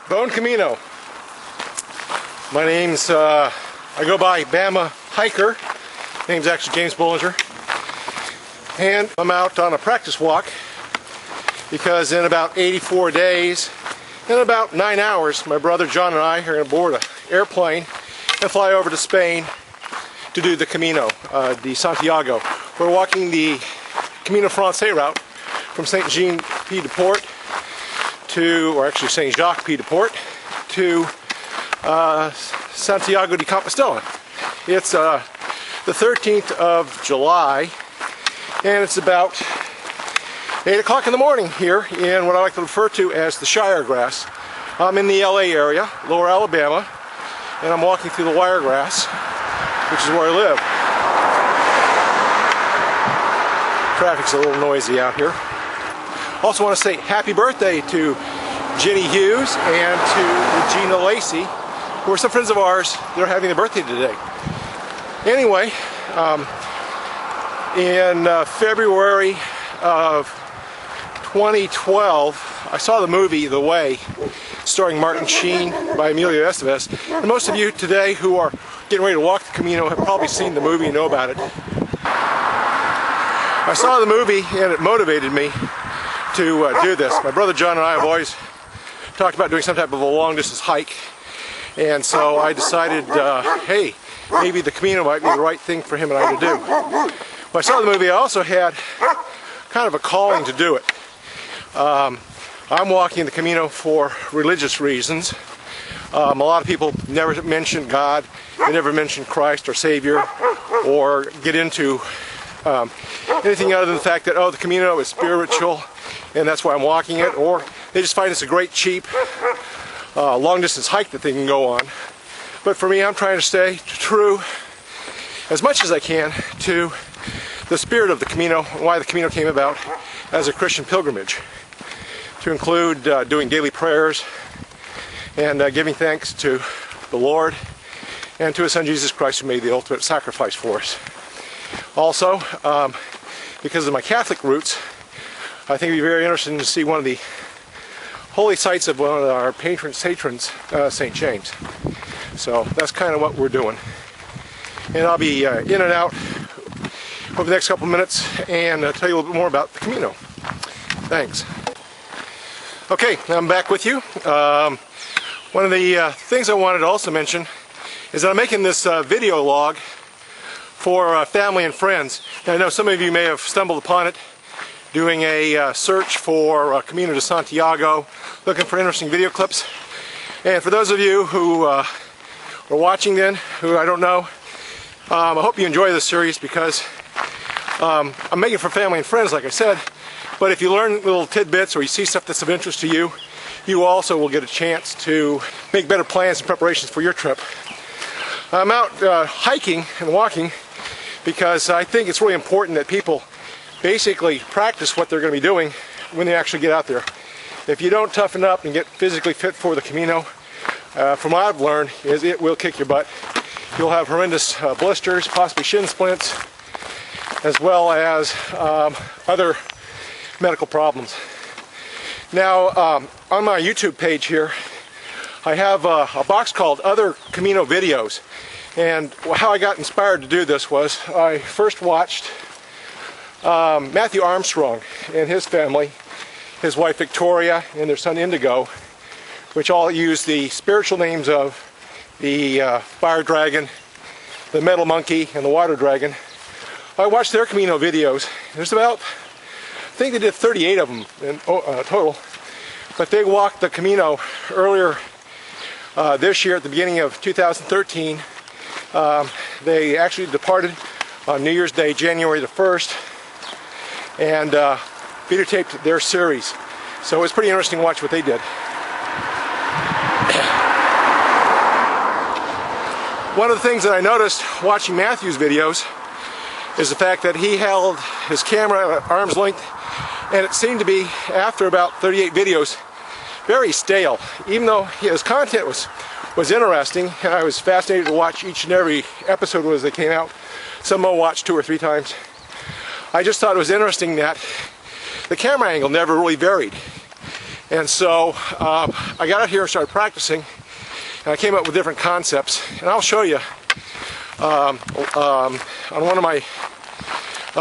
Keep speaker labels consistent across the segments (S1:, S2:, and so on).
S1: Bone Camino. My name's, I go by Bama Hiker. Name's actually James Bollinger. And I'm out on a practice walk because in about 84 days, in about 9 hours, my brother John and I are going to board an airplane and fly over to Spain to do the Camino de Santiago. We're walking the Camino Francais route from Saint-Jean-Pied-de-Port to, or actually Saint-Jacques-Pied-de-Port to Santiago de Compostela. It's the 13th of July, and it's about 8 o'clock in the morning here in what I like to refer to as the Shire Grass. I'm in the LA area, Lower Alabama, and I'm walking through the Wiregrass, which is where I live. Traffic's a little noisy out here. Also want to say happy birthday to Jenny Hughes and to Regina Lacey, who are some friends of ours. They're having their birthday today. Anyway, in February of 2012, I saw the movie The Way, starring Martin Sheen by Emilio Estevez. And most of you today who are getting ready to walk the Camino have probably seen the movie and know about it. I saw the movie and it motivated me to do this. My brother John and I have always talked about doing some type of a long distance hike, and so I decided, hey, maybe the Camino might be the right thing for him and I to do. When I saw the movie, I also had kind of a calling to do it. I'm walking the Camino for religious reasons. A lot of people never mention God, they never mention Christ or Savior, or get into anything other than the fact that, oh, the Camino is spiritual and that's why I'm walking it, or they just find it's a great, cheap, long distance hike that they can go on. But for me, I'm trying to stay true as much as I can to the spirit of the Camino, and why the Camino came about as a Christian pilgrimage, to include doing daily prayers and giving thanks to the Lord and to His Son Jesus Christ, who made the ultimate sacrifice for us. Also, because of my Catholic roots, I think it'd be very interesting to see one of the holy sites of one of our patron saints, St. James. So that's kind of what we're doing. And I'll be in and out over the next couple of minutes and tell you a little bit more about the Camino. Thanks. Okay, I'm back with you. One of the things I wanted to also mention is that I'm making this video log for family and friends. Now, I know some of you may have stumbled upon it doing a search for Camino de Santiago, looking for interesting video clips. And for those of you who are watching then, who I don't know, I hope you enjoy this series, because I'm making it for family and friends, like I said, but if you learn little tidbits or you see stuff that's of interest to you, you also will get a chance to make better plans and preparations for your trip. I'm out hiking and walking because I think it's really important that people basically practice what they're going to be doing when they actually get out there. If you don't toughen up and get physically fit for the Camino, from what I've learned, is it will kick your butt. You'll have horrendous blisters, possibly shin splints, as well as other medical problems. Now, on my YouTube page here, I have a box called Other Camino Videos. And how I got inspired to do this was I first watched Matthew Armstrong and his family, his wife Victoria and their son Indigo, which all use the spiritual names of the fire dragon, the metal monkey, and the water dragon. I watched their Camino videos. There's about, I think they did 38 of them in total, but they walked the Camino earlier this year at the beginning of 2013. They actually departed on New Year's Day, January the 1st, and videotaped their series. So it was pretty interesting to watch what they did. One of the things that I noticed watching Matthew's videos is the fact that he held his camera at arm's length, and it seemed to be, after about 38 videos, very stale. Even though his content was interesting, and I was fascinated to watch each and every episode as they came out. Some I watched 2 or 3 times. I just thought it was interesting that the camera angle never really varied. And so I got out here and started practicing, and I came up with different concepts, and I'll show you on one of my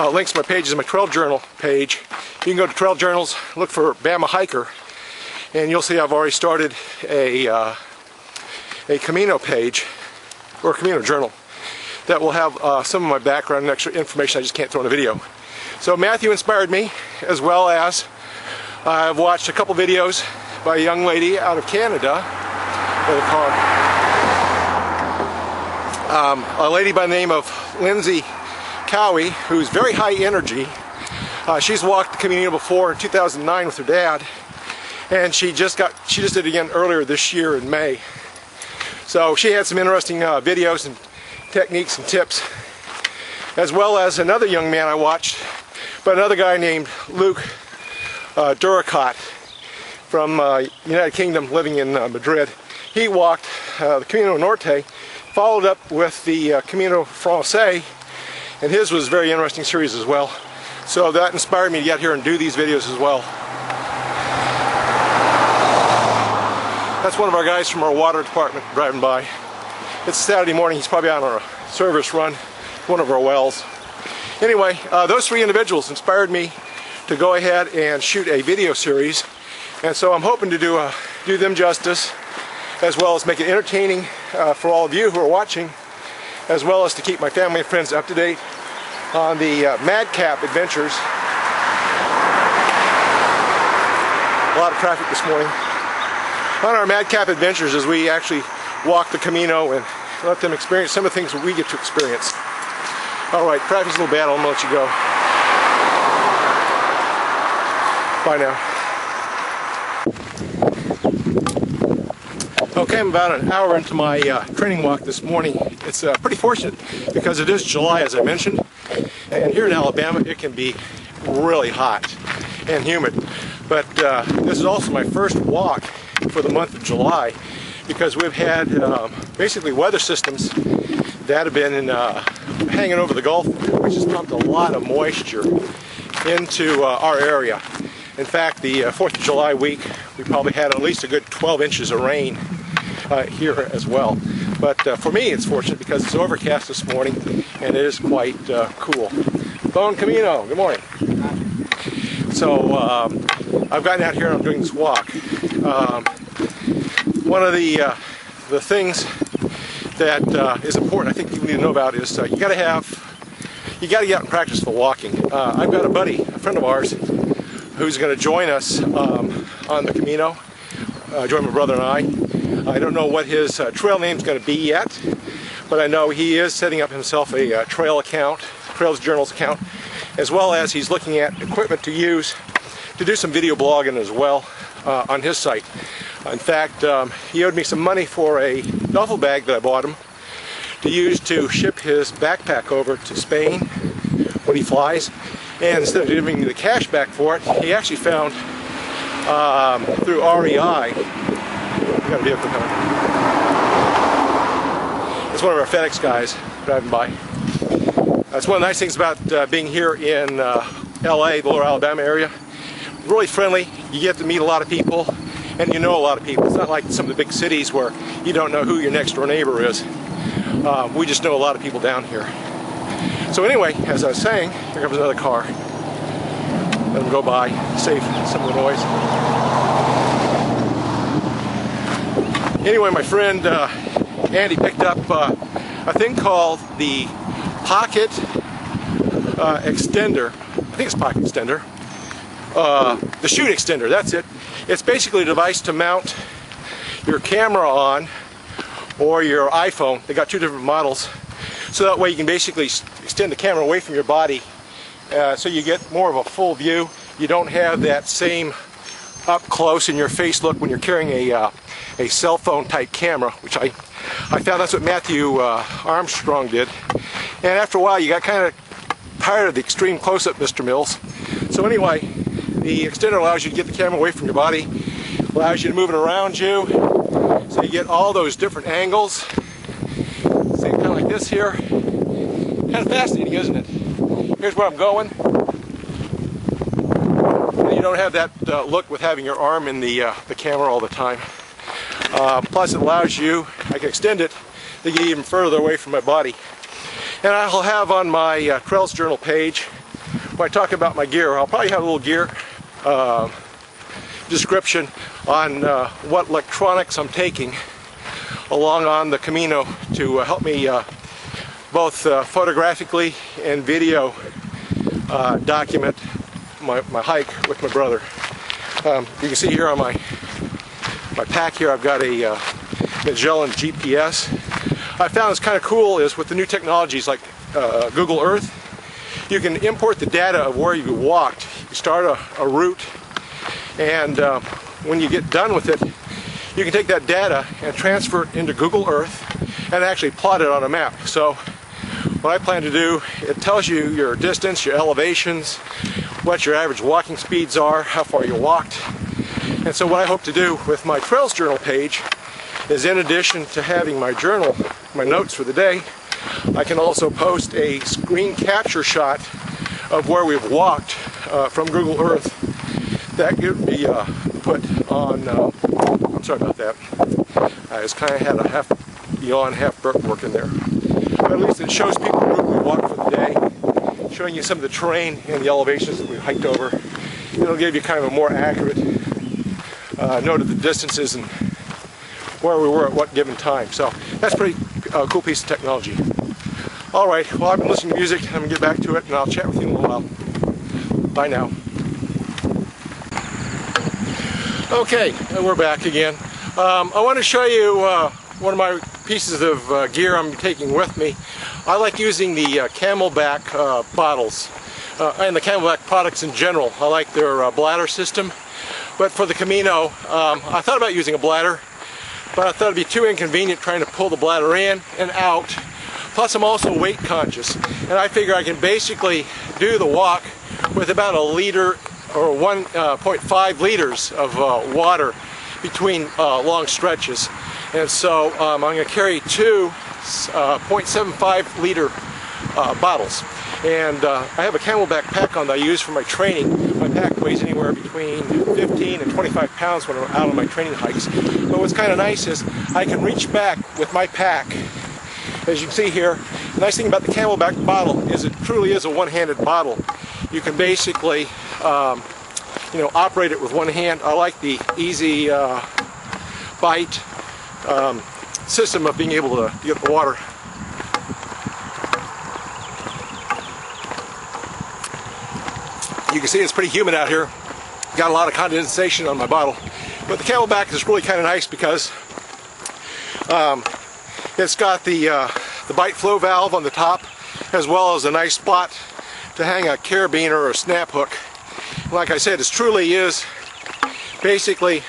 S1: links to my pages, my trail journal page. You can go to Trail Journals, look for Bama Hiker, and you'll see I've already started a Camino page, or a Camino journal, that will have some of my background and extra information I just can't throw in a video. So Matthew inspired me, as well as I've watched a couple videos by a young lady out of Canada, a lady by the name of Lindsay Cowie, who's very high energy. She's walked the Camino before in 2009 with her dad, and she just did it again earlier this year in May. So she had some interesting videos and techniques and tips, as well as another young man I watched, but another guy named Luke Duracott from United Kingdom, living in Madrid. He walked the Camino Norte, followed up with the Camino Francais, and his was a very interesting series as well. So that inspired me to get here and do these videos as well. That's one of our guys from our water department driving by. It's Saturday morning. He's probably out on a service run, one of our wells. Anyway, those three individuals inspired me to go ahead and shoot a video series, and so I'm hoping to do them justice, as well as make it entertaining for all of you who are watching, as well as to keep my family and friends up to date on the madcap adventures. A lot of traffic this morning. On our madcap adventures, as we actually walk the Camino and let them experience some of the things that we get to experience. Alright, traffic's a little bad, I'm going to let you go. Bye now. Okay, I'm about an hour into my training walk this morning. It's pretty fortunate because it is July, as I mentioned, and here in Alabama it can be really hot and humid. But this is also my first walk for the month of July, because we've had basically weather systems that have been hanging over the Gulf, which has pumped a lot of moisture into our area. In fact, the 4th of July week, we probably had at least a good 12 inches of rain here as well. But for me, it's fortunate because it's overcast this morning and it is quite cool. Bon Camino, good morning. So I've gotten out here and I'm doing this walk. One of the things that is important, I think people need to know about, is you got to get out and practice for walking. I've got a buddy, a friend of ours, who's going to join us on the Camino. Join my brother and I don't know what his trail name's going to be yet, but I know he is setting up himself a trails journals account, as well as he's looking at equipment to use to do some video blogging as well on his site. In fact, he owed me some money for a duffel bag that I bought him to use to ship his backpack over to Spain when he flies. And instead of giving me the cash back for it, he actually found through REI, we got a vehicle coming. It's one of our FedEx guys driving by. That's one of the nice things about being here in LA, the Lower Alabama area. Really friendly. You get to meet a lot of people, and you know a lot of people. It's not like some of the big cities where you don't know who your next door neighbor is. We just know a lot of people down here. So anyway, as I was saying, here comes another car. Let them go by, save some of the noise. Anyway, my friend Andy picked up a thing called the Pocket Extender. I think it's Pocket Extender. The Shoot Extender, that's it. It's basically a device to mount your camera on, or your iPhone. They got two different models, so that way you can basically extend the camera away from your body, so you get more of a full view. You don't have that same up close in your face look when you're carrying a cell phone type camera, which I found that's what Matthew Armstrong did. And after a while you got kind of tired of the extreme close-up, Mr. Mills. So anyway, the extender allows you to get the camera away from your body, allows you to move it around you, so you get all those different angles. See, kind of like this here. Kind of fascinating, isn't it? Here's where I'm going. And you don't have that look with having your arm in the camera all the time. Plus it allows you, I can extend it to get even further away from my body. And I'll have on my Trails Journal page, when I talk about my gear, I'll probably have a little gear description on what electronics I'm taking along on the Camino to help me both photographically and video document my hike with my brother. You can see here on my pack here I've got a Magellan GPS. I found it's kind of cool is with the new technologies like Google Earth, you can import the data of where you walked. You start a route, and when you get done with it, you can take that data and transfer it into Google Earth and actually plot it on a map. So what I plan to do, it tells you your distance, your elevations, what your average walking speeds are, how far you walked. And so what I hope to do with my Trails Journal page is, in addition to having my journal, my notes for the day, I can also post a screen capture shot of where we've walked from Google Earth. That could be put on, I'm sorry about that, I just kind of had a half yawn, half burp work in there. But at least it shows people the route we walked for the day, showing you some of the terrain and the elevations that we hiked over. It'll give you kind of a more accurate note of the distances and where we were at what given time. So that's a pretty cool piece of technology. Alright, well, I've been listening to music. I'm going to get back to it and I'll chat with you in a little while. Bye now. Okay, we're back again. I want to show you one of my pieces of gear I'm taking with me. I like using the Camelback bottles and the Camelback products in general. I like their bladder system. But for the Camino, I thought about using a bladder, but I thought it'd be too inconvenient trying to pull the bladder in and out. Plus I'm also weight conscious, and I figure I can basically do the walk with about a liter or 1.5 liters of water between long stretches. And so I'm going to carry two 0.75 liter bottles. And I have a Camelback pack on that I use for my training. My pack weighs anywhere between 15 and 25 pounds when I'm out on my training hikes. But what's kind of nice is I can reach back with my pack. As you can see here, the nice thing about the Camelback bottle is it truly is a one-handed bottle. You can basically, operate it with one hand. I like the easy bite system of being able to get the water. You can see it's pretty humid out here. Got a lot of condensation on my bottle. But the Camelback is really kind of nice because it's got the bite flow valve on the top, as well as a nice spot to hang a carabiner or a snap hook. And like I said, it truly is basically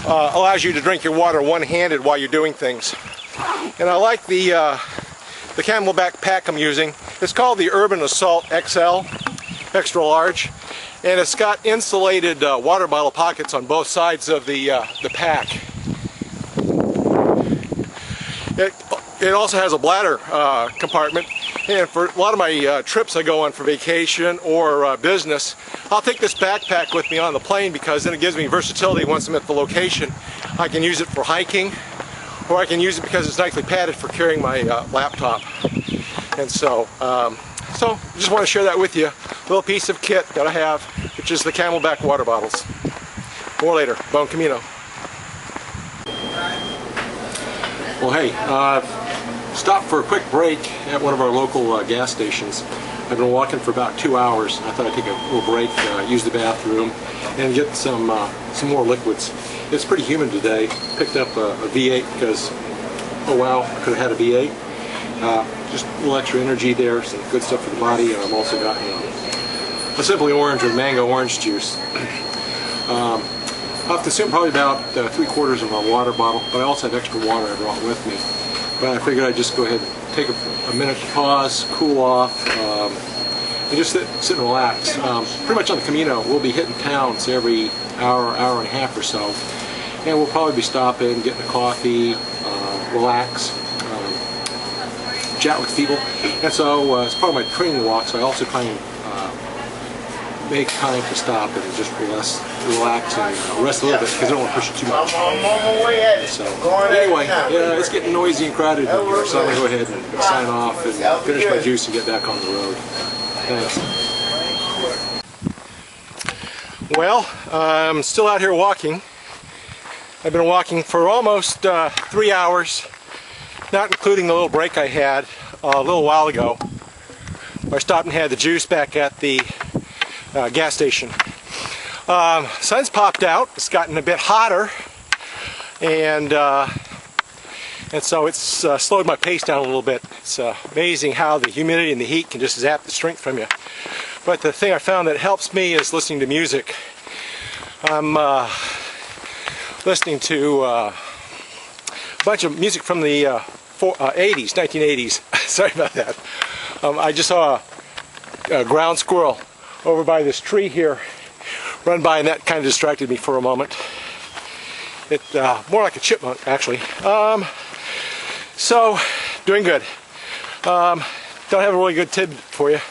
S1: allows you to drink your water one-handed while you're doing things. And I like the Camelback pack I'm using. It's called the Urban Assault XL, extra large, and it's got insulated water bottle pockets on both sides of the pack. It also has a bladder compartment, and for a lot of my trips I go on for vacation or business, I'll take this backpack with me on the plane because then it gives me versatility once I'm at the location. I can use it for hiking, or I can use it because it's nicely padded for carrying my laptop. And so just want to share that with you. A little piece of kit that I have, which is the Camelback water bottles. More later. Bon Camino. Well, hey, stopped for a quick break at one of our local gas stations. I've been walking for about 2 hours. I thought I'd take a little break, use the bathroom, and get some more liquids. It's pretty humid today. Picked up a V8 because, oh wow, I could have had a V8. Just a little extra energy there, some good stuff for the body, and I've also got a Simply Orange with mango orange juice. I've consumed probably about 3/4 of my water bottle, but I also have extra water I brought with me. But I figured I'd just go ahead and take a minute to pause, cool off, and just sit and relax. Pretty much on the Camino, we'll be hitting towns every hour, hour and a half or so, and we'll probably be stopping, getting a coffee, relax, chat with people. And so as part of my training walks, I also try and make time to stop and just relax and rest a little bit because I don't want to push it too much. So anyway, yeah, it's getting noisy and crowded in here, so I'm going to go ahead and sign off and finish my juice and get back on the road. Thanks. Well, I'm still out here walking. I've been walking for almost 3 hours, not including the little break I had a little while ago. I stopped and had the juice back at the gas station. Sun's popped out. It's gotten a bit hotter, and so it's slowed my pace down a little bit. It's amazing how the humidity and the heat can just zap the strength from you. But the thing I found that helps me is listening to music. I'm listening to a bunch of music from the 1980s. Sorry about that. I just saw a ground squirrel over by this tree here run by, and that kind of distracted me for a moment. It's more like a chipmunk, actually. So, doing good. Don't have a really good tidbit for you.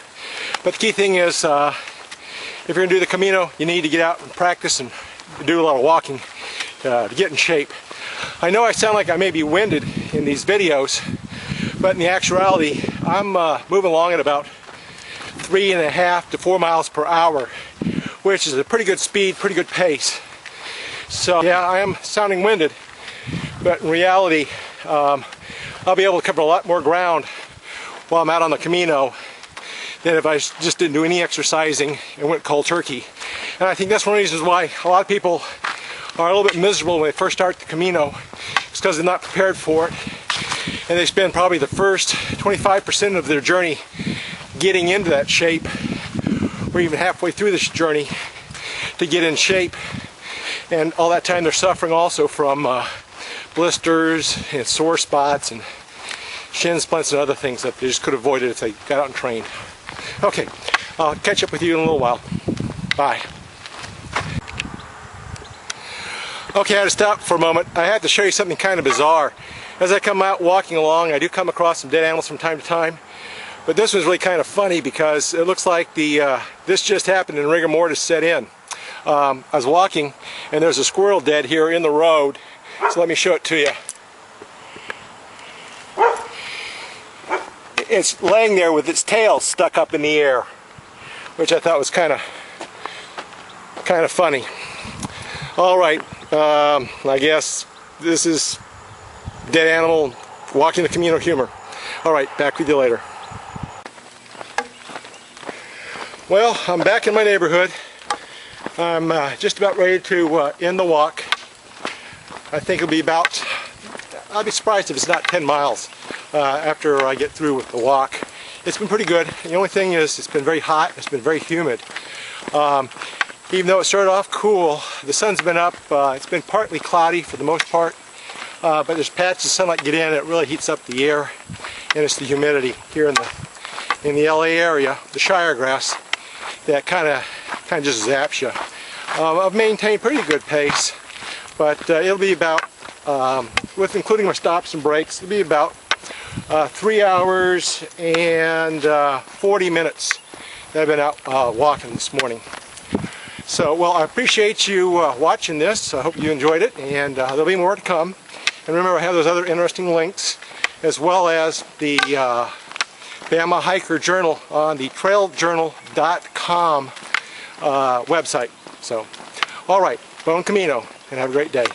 S1: But the key thing is, if you're going to do the Camino, you need to get out and practice and do a lot of walking to get in shape. I know I sound like I may be winded in these videos, but in the actuality, I'm moving along at about 3.5 to 4 miles per hour, which is a pretty good speed, pretty good pace. So yeah, I am sounding winded, but in reality, I'll be able to cover a lot more ground while I'm out on the Camino than if I just didn't do any exercising and went cold turkey. And I think that's one of the reasons why a lot of people are a little bit miserable when they first start the Camino. It's because they're not prepared for it, and they spend probably the first 25% of their journey getting into that shape, or even halfway through this journey to get in shape. And all that time they're suffering also from blisters and sore spots and shin splints and other things that they just could have avoided if they got out and trained. Okay, I'll catch up with you in a little while. Bye. Okay, I had to stop for a moment. I have to show you something kind of bizarre. As I come out walking along, I do come across some dead animals from time to time. But this was really kind of funny because it looks like this just happened and rigor mortis set in. I was walking and there's a squirrel dead here in the road. So let me show it to you. It's laying there with its tail stuck up in the air, which I thought was kind of funny. All right, I guess this is dead animal walking the Camino humor. All right, back with you later. Well, I'm back in my neighborhood. I'm just about ready to end the walk. I think it'll be about, I'll be surprised if it's not 10 miles after I get through with the walk. It's been pretty good. The only thing is it's been very hot, it's been very humid. Even though it started off cool, the sun's been up. It's been partly cloudy for the most part, but there's patches of sunlight get in and it really heats up the air, and it's the humidity here in the LA area, the Shire grass, that kind of just zaps you. I've maintained pretty good pace, but it'll be about, with including my stops and breaks, it'll be about 3 hours and 40 minutes that I've been out walking this morning. So, well, I appreciate you watching this. I hope you enjoyed it, and there'll be more to come. And remember, I have those other interesting links, as well as the Bama Hiker Journal on the trailjournal.com website. So, all right, bon camino, and have a great day.